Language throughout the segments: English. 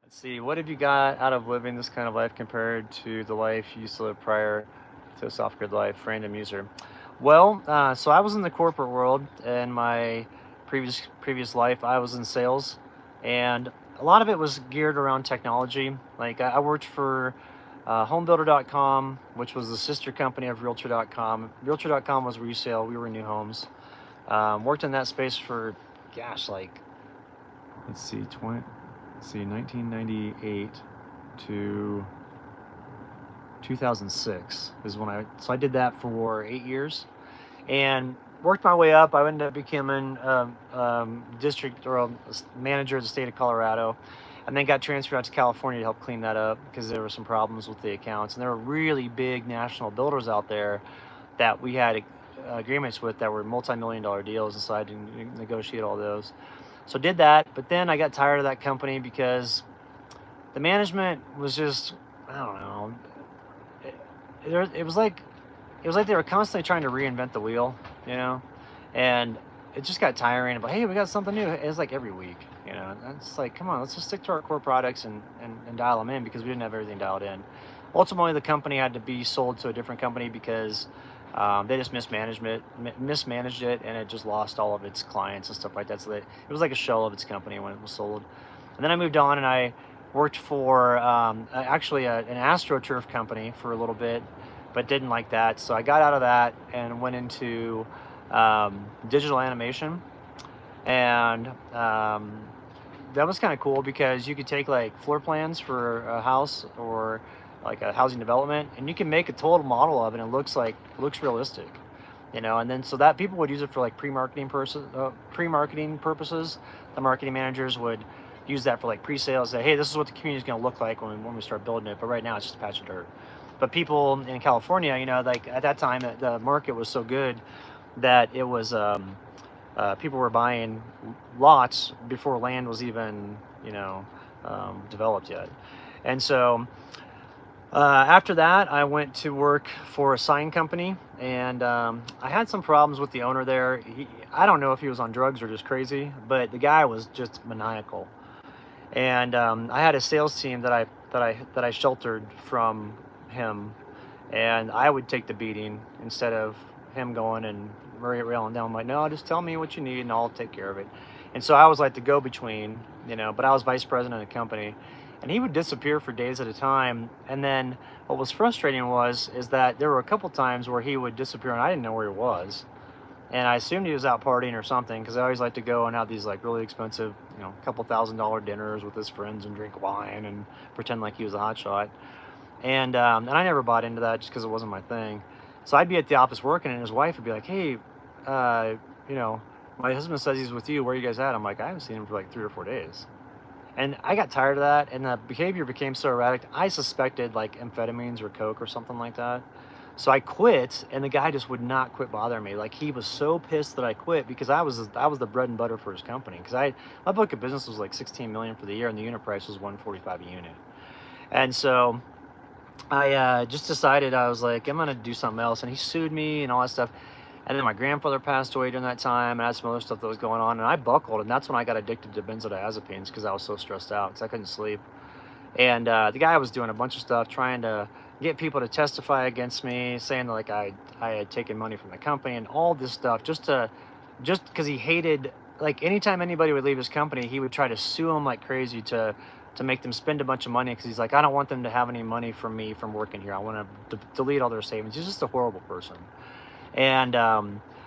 Let's see, what have you got out of living this kind of life compared to the life you used to live prior to a soft-grid life? Random user. Well, so I was in the corporate world in my previous life. I was in sales, and a lot of it was geared around technology. Like I worked for homebuilder.com, which was the sister company of realtor.com. Realtor.com was resale. We were new homes. Worked in that space for, gosh, like, let's see, 1998 to 2006 is when so I did that for 8 years and worked my way up. I ended up becoming district or a manager of the state of Colorado, and then got transferred out to California to help clean that up because there were some problems with the accounts, and there were really big national builders out there that we had agreements with that were multi-million-dollar deals, and so I had to negotiate all those. So did that, but then I got tired of that company because the management was just, I don't know. It was like they were constantly trying to reinvent the wheel, you know, and it just got tiring. But hey, we got something new. It's like every week, you know. And it's like, come on, let's just stick to our core products and dial them in, because we didn't have everything dialed in. Ultimately, the company had to be sold to a different company because they just mismanaged it, and it just lost all of its clients and stuff like that. So it was like a shell of its company when it was sold. And then I moved on, and I worked for actually an AstroTurf company for a little bit, but didn't like that. So I got out of that and went into digital animation. And that was kind of cool because you could take like floor plans for a house or like a housing development, and you can make a total model of it, and it looks realistic, you know. And then so that people would use it for like pre-marketing purposes. The marketing managers would use that for like pre-sales, say, hey, this is what the community is going to look like when we start building it, but right now it's just a patch of dirt. But people in California, you know, like at that time the market was so good that it was people were buying lots before land was even, you know, developed yet. And so after that, I went to work for a sign company, and I had some problems with the owner there. I don't know if he was on drugs or just crazy, but the guy was just maniacal. And I had a sales team that I sheltered from him, and I would take the beating instead of him going and railing down. I'm like, no, just tell me what you need and I'll take care of it. And so I was like the go-between, you know, but I was vice president of the company, and he would disappear for days at a time. And then what was frustrating is that there were a couple times where he would disappear and I didn't know where he was. And I assumed he was out partying or something, because I always like to go and have these like really expensive, you know, couple $1,000 dinners with his friends and drink wine and pretend like he was a hotshot. And I never bought into that just because it wasn't my thing. So I'd be at the office working, and his wife would be like, hey, you know, my husband says he's with you. Where are you guys at? I'm like, I haven't seen him for like 3 or 4 days. And I got tired of that, and the behavior became so erratic. I suspected like amphetamines or coke or something like that. So I quit, and the guy just would not quit bothering me. Like, he was so pissed that I quit, because I was the bread and butter for his company. Because my book of business was like 16 million for the year, and the unit price was 145 a unit. And so I just decided, I was like, I'm gonna do something else. And he sued me and all that stuff. And then my grandfather passed away during that time, and I had some other stuff that was going on, and I buckled, and that's when I got addicted to benzodiazepines, because I was so stressed out, because I couldn't sleep. And the guy was doing a bunch of stuff, trying to get people to testify against me, saying that like I had taken money from the company and all this stuff, just because he hated, like, anytime anybody would leave his company, he would try to sue them like crazy to make them spend a bunch of money, because he's like, I don't want them to have any money from me from working here. I want to delete all their savings. He's just a horrible person. And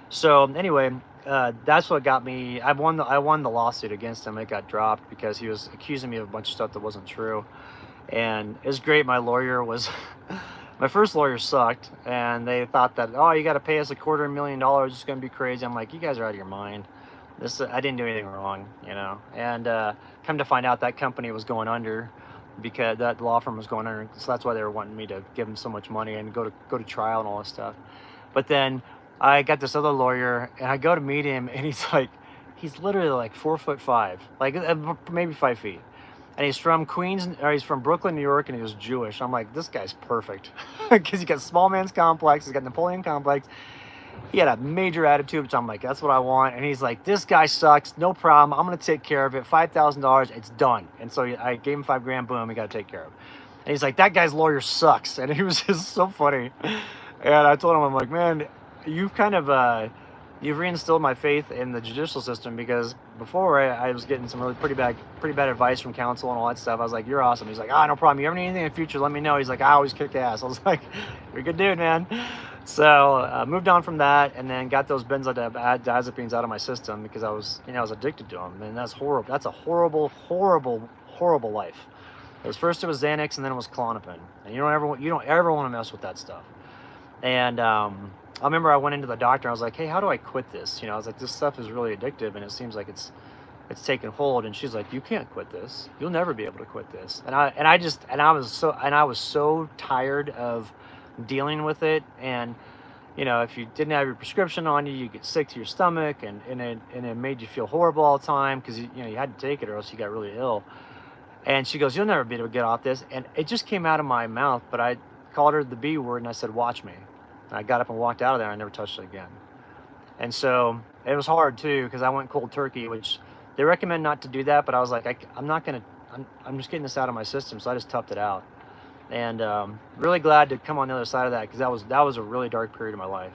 so anyway, that's what got me. I won the lawsuit against him. It got dropped because he was accusing me of a bunch of stuff that wasn't true. And it was great. My lawyer was my first lawyer sucked, and they thought that, oh, you got to pay us $250,000. It's going to be crazy. I'm like, you guys are out of your mind. I didn't do anything wrong, you know. And come to find out, that company was going under, because that law firm was going under. So that's why they were wanting me to give them so much money and go to trial and all this stuff. But then I got this other lawyer, and I go to meet him, and he's literally like 4'5", like maybe 5 feet. And he's from he's from Brooklyn, New York, and he was Jewish. I'm like, this guy's perfect, because he got small man's complex, he's got Napoleon complex. He had a major attitude, which I'm like, that's what I want. And he's like, this guy sucks, no problem, I'm gonna take care of it, $5,000, it's done. And so I gave him $5 grand, boom, he got to take care of it. And he's like, that guy's lawyer sucks. And he was just so funny. And I told him, I'm like, man, you've kind of you've reinstilled my faith in the judicial system, because before I was getting some really pretty bad advice from counsel and all that stuff. I was like, you're awesome. He's like, no problem. You ever need anything in the future, let me know. He's like, I always kick ass. I was like, you're a good dude, man. So moved on from that, and then got those benzodiazepines out of my system, because I was addicted to them. And that's horrible. That's a horrible, horrible, horrible life. First it was Xanax, and then it was Klonopin. And you don't ever want to mess with that stuff. And I remember I went into the doctor. I was like, hey, how do I quit this? I was like, this stuff is really addictive, and it seems like it's taken hold. And she's like, you can't quit this. You'll never be able to quit this. And I was so tired of dealing with it. And if you didn't have your prescription on you, you get sick to your stomach, and it made you feel horrible all the time, because you had to take it or else you got really ill. And she goes, you'll never be able to get off this. And it just came out of my mouth, but I called her the B word, and I said, watch me. And I got up and walked out of there. I never touched it again. And so it was hard too, because I went cold turkey, which they recommend not to do that. But I was like, I'm just getting this out of my system. So I just toughed it out. And really glad to come on the other side of that, because that was a really dark period of my life.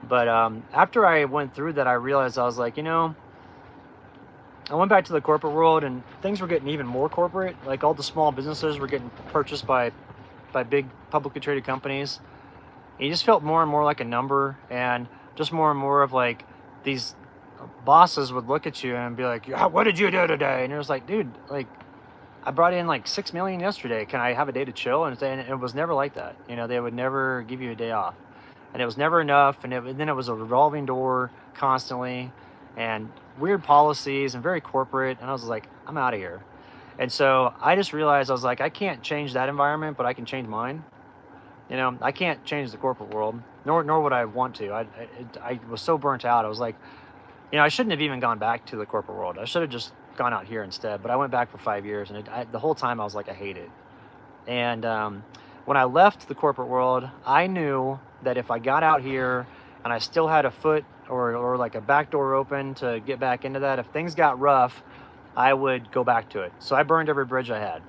But after I went through that, I realized, I was like, I went back to the corporate world, and things were getting even more corporate. Like, all the small businesses were getting purchased by big publicly traded companies. And you just felt more and more like a number, and just more and more of like these bosses would look at you and be like, what did you do today? And it was like, dude, like, I brought in like 6 million yesterday. Can I have a day to chill? And it was never like that. They would never give you a day off, and it was never enough. And then it was a revolving door constantly, and weird policies, and very corporate. And I was like, I'm out of here. And so I just realized, I was like, I can't change that environment, but I can change mine. I can't change the corporate world, nor would I want to. I was so burnt out. I was like, I shouldn't have even gone back to the corporate world. I should have just gone out here instead. But I went back for 5 years, and the whole time I was like, I hate it. And when I left the corporate world, I knew that if I got out here and I still had a foot or like a back door open to get back into that, if things got rough, I would go back to it. So I burned every bridge I had.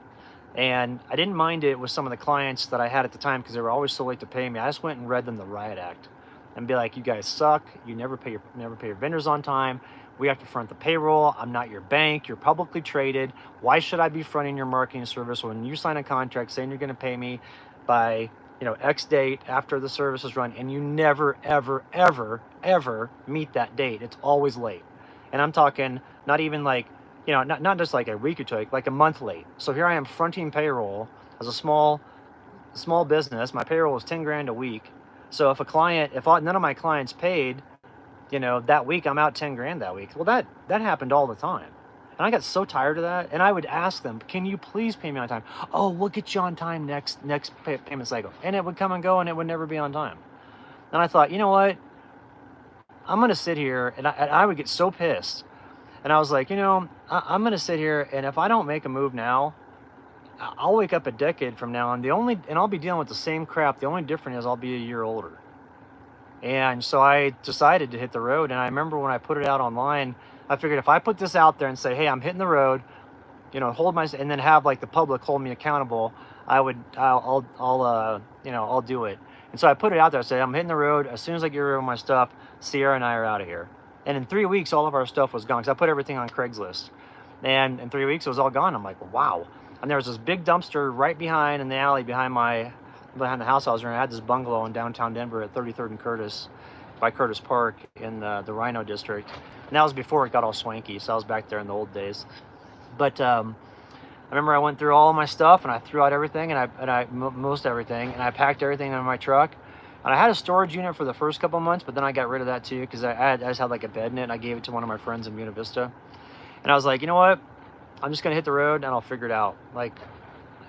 And I didn't mind it with some of the clients that I had at the time, because they were always so late to pay me. I just went and read them the riot act and be like, you guys suck. You never pay your vendors on time. We have to front the payroll. I'm not your bank. You're publicly traded. Why should I be fronting your marketing service when you sign a contract saying you're going to pay me by X date after the service is run, and you never, ever, ever, ever meet that date? It's always late. And I'm talking not even like, not just like a week or two, like a month late. So here I am fronting payroll as a small business. My payroll was 10 grand a week. So if none of my clients paid, that week, I'm out 10 grand that week. Well, that happened all the time. And I got so tired of that. And I would ask them, can you please pay me on time? Oh, we'll get you on time next payment cycle. And it would come and go, and it would never be on time. And I thought, you know what? I'm going to sit here, and I would get so pissed. And I was like, I'm going to sit here, and if I don't make a move now, I'll wake up a decade from now, and I'll be dealing with the same crap. The only difference is I'll be a year older. And so I decided to hit the road. And I remember when I put it out online, I figured if I put this out there and say, hey, I'm hitting the road, and then have like the public hold me accountable, I'll do it. And so I put it out there. I said, I'm hitting the road. As soon as I get rid of my stuff, Sierra and I are out of here. And in 3 weeks, all of our stuff was gone, because I put everything on Craigslist. And in 3 weeks, it was all gone. I'm like, wow. And there was this big dumpster right behind in the alley behind the house I was in. I had this bungalow in downtown Denver at 33rd and Curtis, by Curtis Park in the Rhino district. And that was before it got all swanky, so I was back there in the old days. But I remember I went through all my stuff, and I threw out everything, most everything, and I packed everything in my truck. And I had a storage unit for the first couple months, but then I got rid of that too, because I just had like a bed in it, and I gave it to one of my friends in Buena Vista. And I was like, you know what? I'm just gonna hit the road, and I'll figure it out. Like,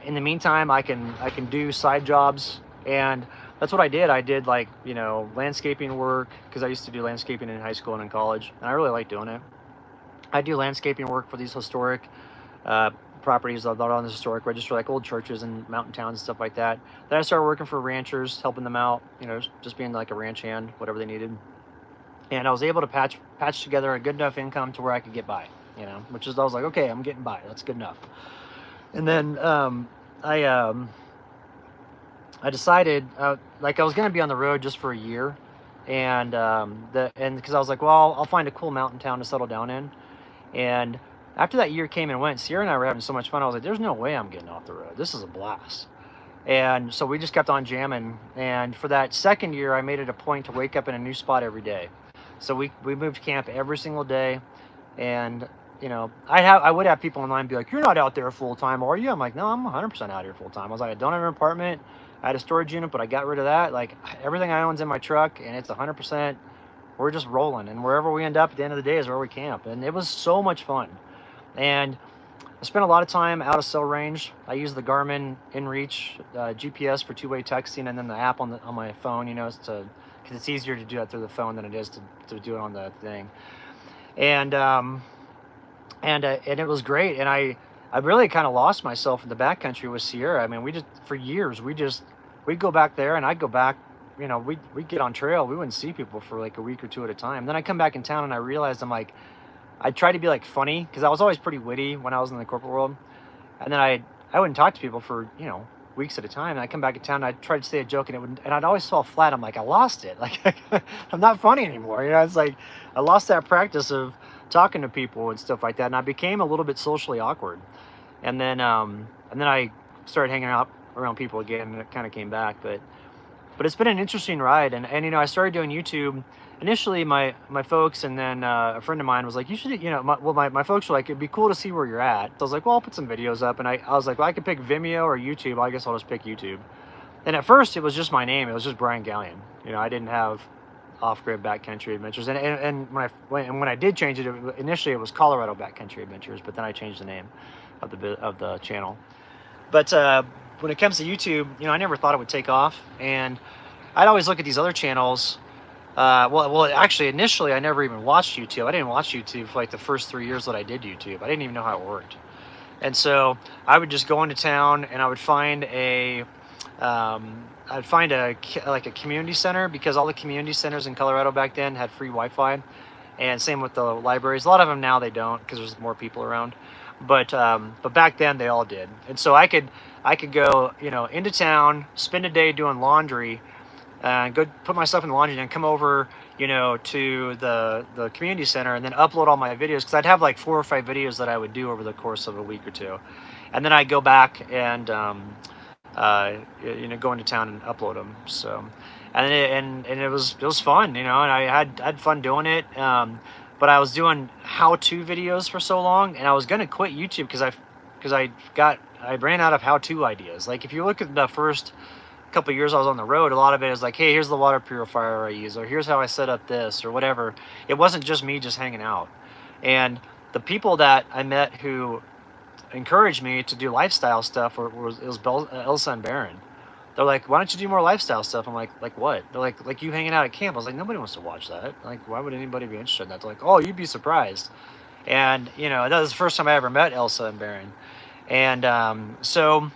in the meantime, I can do side jobs, and that's what I did. I did like, landscaping work, because I used to do landscaping in high school and in college, and I really like doing it. I do landscaping work for these historic properties that are on the historic register, like old churches and mountain towns and stuff like that. Then I started working for ranchers, helping them out, you know, just being like a ranch hand, whatever they needed. And I was able to patch together a good enough income to where I could get by, you know, which is, I was like, okay, I'm getting by. That's good enough. And then I decided like I was going to be on the road just for a year, and because I was like, well, I'll find a cool mountain town to settle down in. And after that year came and went, Sierra and I were having so much fun. I was like, there's no way I'm getting off the road. This is a blast. And so we just kept on jamming. And for that second year, I made it a point to wake up in a new spot every day. So we moved camp every single day. And, you know, I would have people online be like, you're not out there full time, are you? I'm like, no, I'm 100% out here full time. I was like, I don't have an apartment. I had a storage unit, but I got rid of that. Like, everything I own's in my truck, and it's 100%. We're just rolling. And wherever we end up at the end of the day is where we camp. And it was so much fun. And I spent a lot of time out of cell range. I use the Garmin InReach GPS for two-way texting, and then the app on my phone, you know, because it's easier to do that through the phone than it is to do it on the thing. And it was great. And I really kind of lost myself in the backcountry with Sierra. I mean, we just, for years, we'd go back there, and I'd go back, you know, we'd get on trail. We wouldn't see people for like a week or two at a time. Then I come back in town, and I realized I tried to be like funny, because I was always pretty witty when I was in the corporate world. And then I wouldn't talk to people for, you know, weeks at a time. And I come back in town, and I'd try to say a joke, and I'd always fall flat. I'm like, I lost it. Like, I'm not funny anymore. You know, it's like I lost that practice of talking to people and stuff like that. And I became a little bit socially awkward. And then I started hanging out around people again, and it kind of came back. But it's been an interesting ride. And you know, I started doing YouTube. Initially, my folks, and then a friend of mine was like, you should, you know, my folks were like, it'd be cool to see where you're at. So I was like, well, I'll put some videos up. And I was like, well, I could pick Vimeo or YouTube. I guess I'll just pick YouTube. And at first, it was just my name. It was just Brian Gallion. You know, I didn't have Off-Grid Backcountry Adventures. And when I did change it, initially it was Colorado Backcountry Adventures, but then I changed the name of the channel. But when it comes to YouTube, you know, I never thought it would take off. And I'd always look at these other channels. Well, actually, initially, I never even watched YouTube. I didn't watch YouTube for like the first 3 years that I did YouTube. I didn't even know how it worked. And so I would just go into town, and I would find like a community center, because all the community centers in Colorado back then had free Wi-Fi, and same with the libraries. A lot of them now they don't, because there's more people around. But back then they all did. And so I could go, you know, into town, spend a day doing laundry, go put mystuff in the laundry, and come over, you know, to the community center, and then upload all my videos, because I'd have like 4 or 5 videos that I would do over the course of a week or two, and then I'd go back and you know, go into town and upload them. So, and it was fun, you know, and I had fun doing it. But I was doing how-to videos for so long, and I was gonna quit YouTube because I ran out of how-to ideas. Like, if you look at the first couple of years I was on the road, a lot of it is like, hey, here's the water purifier I use, or here's how I set up this, or whatever. It wasn't just me just hanging out. And the people that I met who encouraged me to do lifestyle stuff was Elsa and Baron. They're like, why don't you do more lifestyle stuff? I'm like what? They're like you hanging out at camp. I was like, nobody wants to watch that. Like, why would anybody be interested in that? They're like, oh, you'd be surprised. And, you know, that was the first time I ever met Elsa and Baron. And so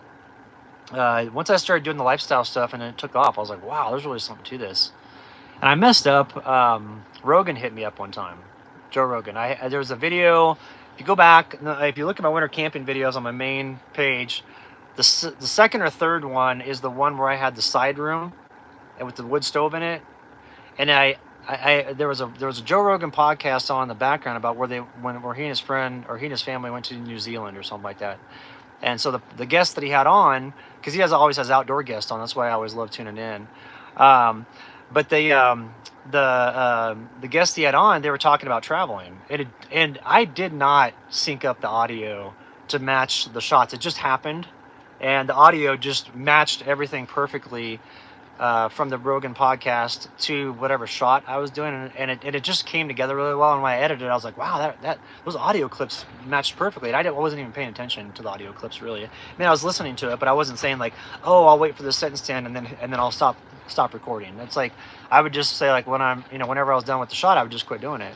once I started doing the lifestyle stuff and it took off, I was like, wow, there's really something to this. And I messed up. Rogan hit me up one time. Joe Rogan. There was a video. If you go back, if you look at my winter camping videos on my main page, the second or third one is the one where I had the side room and with the wood stove in it. And there was a Joe Rogan podcast on in the background about where he and his friend, or he and his family, went to New Zealand or something like that. And so the guest that he had on, because he always has outdoor guests on, that's why I always love tuning in. But the guests he had on, they were talking about traveling, and I did not sync up the audio to match the shots. It just happened, and the audio just matched everything perfectly from the Rogan podcast to whatever shot I was doing, and it just came together really well. And when I edited it, I was like, wow, that those audio clips matched perfectly. And I wasn't even paying attention to the audio clips, really. I mean, I was listening to it, but I wasn't saying like, oh, I'll wait for the sentence to end and then I'll stop recording. It's like I would just say, like, whenever I was done with the shot, I would just quit doing it.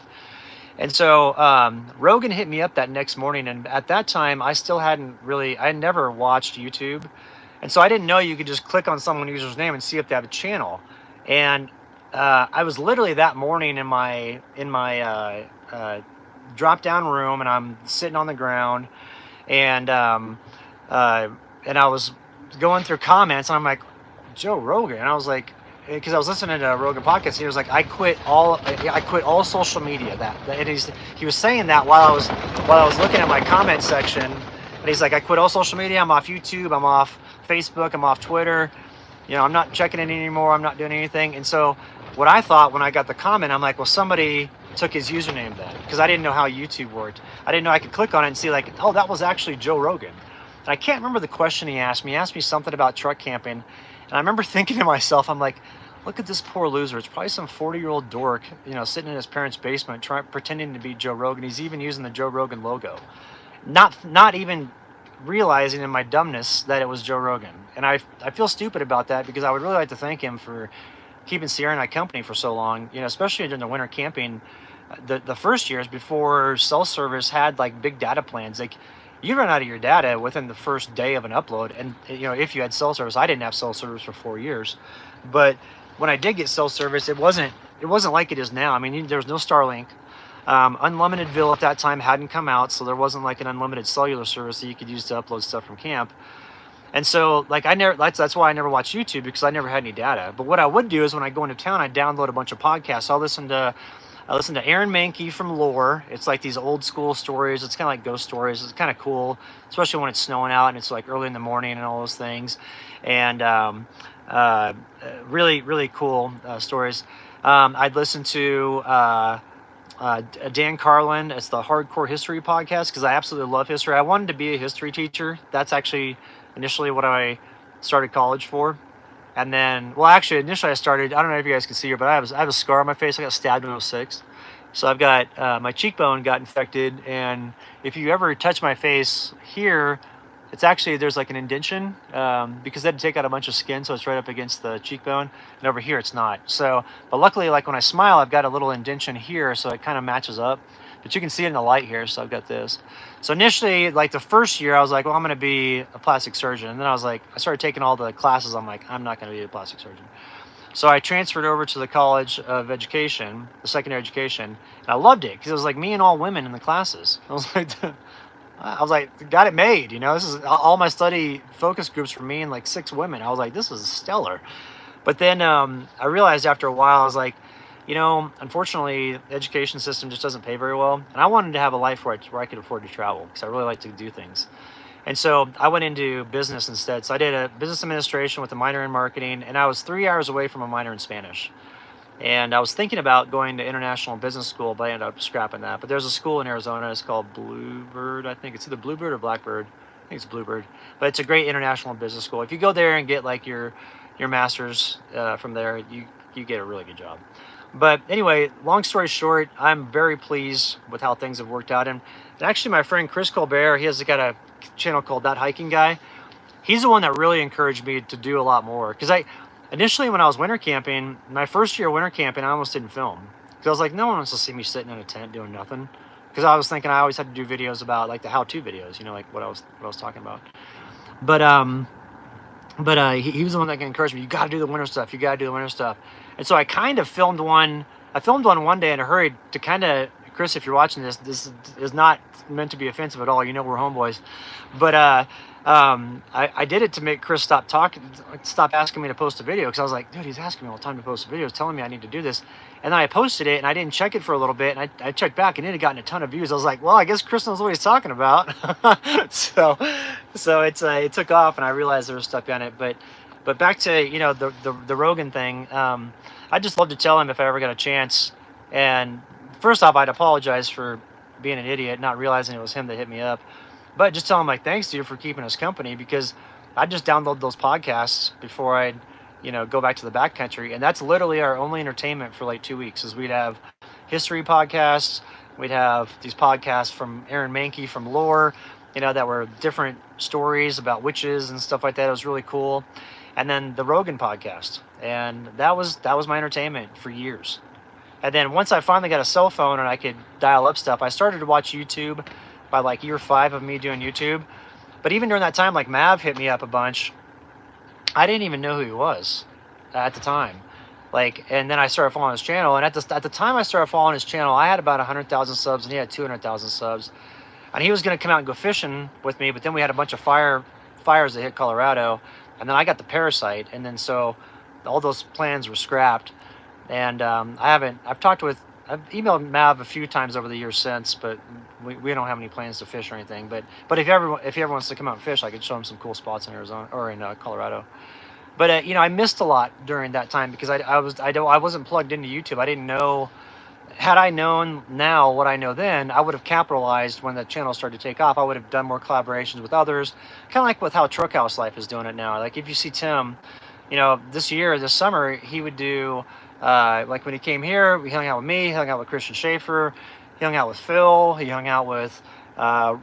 And so Rogan hit me up that next morning, and at that time I still hadn't really, I had never watched YouTube, and so I didn't know you could just click on someone's user's name and see if they have a channel. And I was literally that morning in my drop down room, and I'm sitting on the ground, and uh, I was going through comments, and I'm like, Joe Rogan, and I was like, because I was listening to Rogan podcast, he was like, I quit all social media. And he was saying that while I was looking at my comment section, and he's like, I quit all social media. I'm off YouTube. I'm off Facebook. I'm off Twitter. You know, I'm not checking it anymore. I'm not doing anything. And so what I thought when I got the comment, I'm like, well, somebody took his username then, because I didn't know how YouTube worked. I didn't know I could click on it and see like, oh, that was actually Joe Rogan. And I can't remember the question he asked me. He asked me something about truck camping. And I remember thinking to myself, I'm like, look at this poor loser. It's probably some 40-year-old dork, you know, sitting in his parents' basement pretending to be Joe Rogan. He's even using the Joe Rogan logo. Not even realizing in my dumbness that it was Joe Rogan. And I feel stupid about that, because I would really like to thank him for keeping Sierra and I company for so long, you know, especially during the winter camping. The first years before cell service had like big data plans, like you run out of your data within the first day of an upload. And you know, if you had cell service, I didn't have cell service for 4 years, but when I did get cell service, it wasn't like it is now. I mean, there was no Starlink. Unlimitedville at that time hadn't come out, so there wasn't like an unlimited cellular service that you could use to upload stuff from camp. And so like that's why I never watched YouTube, because I never had any data. But what I would do is when I go into town, I download a bunch of podcasts. I listen to Aaron Mahnke from Lore. It's like these old school stories. It's kind of like ghost stories. It's kind of cool, especially when it's snowing out and it's like early in the morning and all those things. And really, really cool stories. I'd listen to Dan Carlin. It's the Hardcore History podcast, because I absolutely love history. I wanted to be a history teacher. That's actually initially what I started college for. And then, well, actually, initially I started, I don't know if you guys can see here, but I have a scar on my face. I got stabbed when I was 6. So I've got, my cheekbone got infected. And if you ever touch my face here, it's actually, there's like an indentation, because they had to take out a bunch of skin. So it's right up against the cheekbone. And over here, it's not. So, but luckily, like when I smile, I've got a little indentation here. So it kind of matches up. But you can see it in the light here. So I've got this. So initially, like the first year, I was like, well, I'm going to be a plastic surgeon. And then I was like, I started taking all the classes. I'm like, I'm not going to be a plastic surgeon. So I transferred over to the College of Education, the secondary education. And I loved it, because it was like me and all women in the classes. I was like, got it made. You know, this is all my study focus groups for me and like 6 women. I was like, this is stellar. But then I realized after a while, I was like, you know, unfortunately, the education system just doesn't pay very well. And I wanted to have a life where I could afford to travel, because I really like to do things. And so I went into business instead. So I did a business administration with a minor in marketing, and I was 3 hours away from a minor in Spanish. And I was thinking about going to international business school, but I ended up scrapping that. But there's a school in Arizona. It's called Bluebird. I think it's either Bluebird or Blackbird. I think it's Bluebird. But it's a great international business school. If you go there and get like your master's from there, you get a really good job. But anyway, long story short, I'm very pleased with how things have worked out. And actually, my friend Chris Colbert, he has got a channel called That Hiking Guy. He's the one that really encouraged me to do a lot more. Because initially, when I was winter camping, my first year winter camping, I almost didn't film. Because I was like, no one wants to see me sitting in a tent doing nothing. Because I was thinking I always had to do videos about like the how-to videos, you know, like what I was talking about. But he was the one that encouraged me. You got to do the winter stuff. You got to do the winter stuff. And so I kind of filmed one. I filmed one day in a hurry to kind of, Chris, if you're watching this, this is not meant to be offensive at all. You know, we're homeboys. But I did it to make Chris stop asking me to post a video, because I was like, dude, he's asking me all the time to post a video. He's telling me I need to do this. And then I posted it, and I didn't check it for a little bit, and I checked back, and it had gotten a ton of views. I was like, well, I guess Chris knows what he's talking about. so it took off, and I realized there was stuff on it. But back to, you know, the Rogan thing. I'd just love to tell him if I ever got a chance. And first off, I'd apologize for being an idiot, not realizing it was him that hit me up. But just tell him, like, thanks, dude, for keeping us company, because I just download those podcasts before I'd, you know, go back to the backcountry. And that's literally our only entertainment for like 2 weeks, is we'd have history podcasts. We'd have these podcasts from Aaron Mahnke from Lore, you know, that were different stories about witches and stuff like that. It was really cool. And then the Rogan podcast. And that was my entertainment for years. And then once I finally got a cell phone and I could dial up stuff, I started to watch YouTube by like year 5 of me doing YouTube. But even during that time, like Mav hit me up a bunch. I didn't even know who he was at the time. Like, and then I started following his channel. And at the time I started following his channel, I had about 100,000 subs and he had 200,000 subs. And he was going to come out and go fishing with me. But then we had a bunch of fires that hit Colorado. And then I got the parasite. And then so all those plans were scrapped. And I've emailed Mav a few times over the years since, but we don't have any plans to fish or anything. But if he ever wants to come out and fish, I could show him some cool spots in Arizona or in Colorado. But you know, I missed a lot during that time because I wasn't plugged into YouTube. I didn't know. Had I known now what I know then, I would have capitalized when the channel started to take off. I would have done more collaborations with others, kind of like with how Truckhouse Life is doing it now. Like if you see Tim, you know, this summer, he would do, like when he came here, he hung out with me, he hung out with Christian Schaefer, he hung out with Phil, he hung out with, was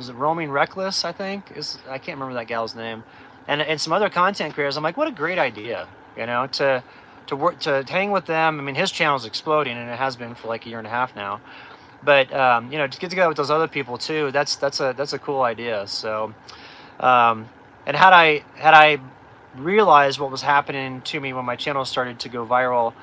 it Roaming Reckless, I think? I can't remember that gal's name. And some other content creators. I'm like, what a great idea, you know, to hang with them. I mean, his channel's exploding, and it has been for like a year and a half now. But you know, to get together with those other people too, that's a cool idea. So, and had I realized what was happening to me when my channel started to go viral,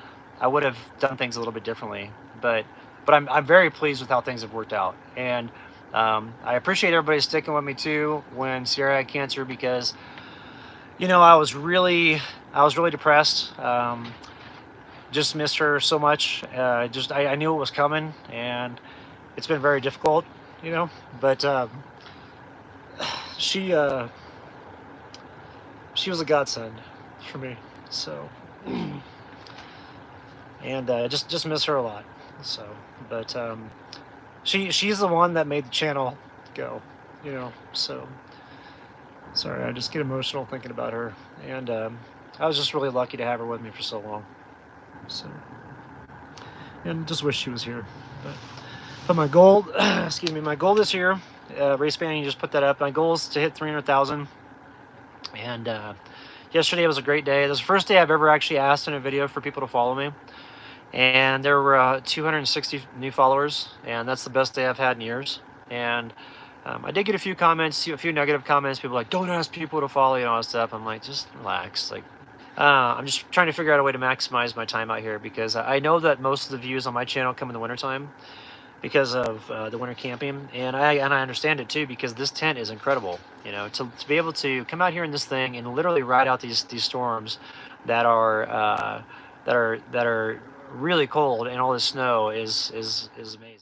I would have done things a little bit differently. But I'm very pleased with how things have worked out, and I appreciate everybody sticking with me too when Sierra had cancer, because you know, I was really depressed. Just missed her so much. I knew it was coming, and it's been very difficult, you know. But she was a godsend for me. So, and just miss her a lot. So, but she's the one that made the channel go, you know. So. Sorry, I just get emotional thinking about her, and I was just really lucky to have her with me for so long. So, and just wish she was here. But my goal, excuse me, my goal this year, race banning, you just put that up. My goal is to hit 300,000. And yesterday was a great day. This is the first day I've ever actually asked in a video for people to follow me, and there were 260 new followers, and that's the best day I've had in years. And I did get a few comments, a few negative comments. People like, don't ask people to follow you and all that stuff. I'm like, just relax. Like, I'm just trying to figure out a way to maximize my time out here, because I know that most of the views on my channel come in the wintertime because of the winter camping. And I understand it too, because this tent is incredible. You know, to be able to come out here in this thing and literally ride out these storms that are really cold, and all this snow is amazing.